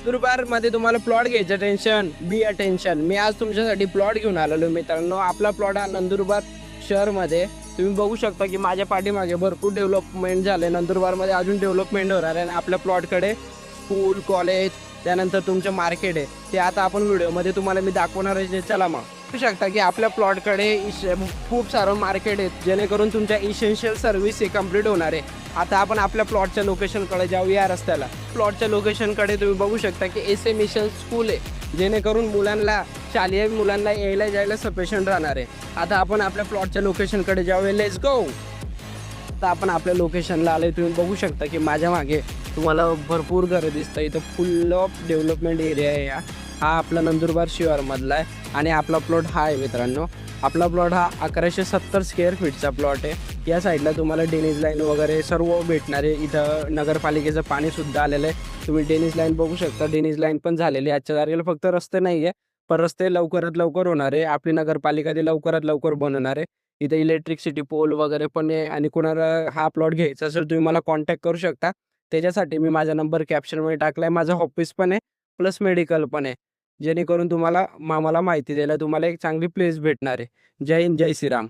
नंदुरबारमध्ये तुम्हाला प्लॉट घ्यायचं टेन्शन बी अटेन्शन. मी आज तुमच्यासाठी प्लॉट घेऊन आलेलो मित्रांनो. आपला प्लॉट हा नंदुरबार शहरमध्ये तुम्ही बघू शकता की माझ्या पाठीमागे भरपूर डेव्हलपमेंट झाले. नंदुरबारमध्ये अजून डेव्हलपमेंट होणार आहे आणि आपल्या प्लॉटकडे स्कूल कॉलेज त्यानंतर तुमचं मार्केट आहे ते आता आपण व्हिडिओमध्ये तुम्हाला मी दाखवणार आहे. चला मग बघू शकता की आपल्या प्लॉटकडे खूप सारं मार्केट आहे जेणेकरून तुमच्या इसेन्शियल सर्व्हिस हे कंप्लीट होणार आहे. आता आपण आपल्या प्लॉटच्या लोकेशनकडे जाऊया. रस्त्याला प्लॉटच्या लोकेशनकडे तुम्ही बघू शकता की एस ए मिशन स्कूल आहे जेणेकरून मुलांना शालेय मुलांना यायला जायला सफिशियंट राहणार आहे. आता आपण आपल्या प्लॉटच्या लोकेशनकडे जाऊया. Let's go. आता आपण आपल्या लोकेशनला आले. तुम्ही बघू शकता की माझ्या मागे तुम्हाला भरपूर घरं दिसतं. इथं फुल ऑफ डेव्हलपमेंट एरिया आहे. हा आपला नंदुरबार शिवारमधला आहे आणि आपला प्लॉट हा आहे मित्रांनो. आपला प्लॉट हा 1170 स्क्वेअर फीटचा प्लॉट आहे. या साईडला तुम्हाला डेनिज लाईन वगैरे सर्व भेटणार आहे. इथं नगरपालिकेचं पाणीसुद्धा आलेलं आहे. तुम्ही डेनिज लाईन बघू शकता. डेनिज लाईन पण झालेली आहे. आजच्या तारखेला फक्त रस्ते नाही आहे पण रस्ते लवकरात लवकर होणार आहे. आपली नगरपालिका ते लवकरात लवकर बनवणार आहे. इथे इलेक्ट्रिसिटी पोल वगैरे पण आहे आणि कोणाला हा प्लॉट घ्यायचा असेल तुम्ही मला कॉन्टॅक्ट करू शकता. त्याच्यासाठी मी माझा नंबर कॅप्शनमध्ये टाकला आहे. माझं ऑफिस पण आहे प्लस मेडिकल पण आहे जेणेकरून तुम्हाला मला माहिती द्यायला तुम्हाला एक चांगली प्लेस भेटणार आहे. जय हिंद जय श्रीराम.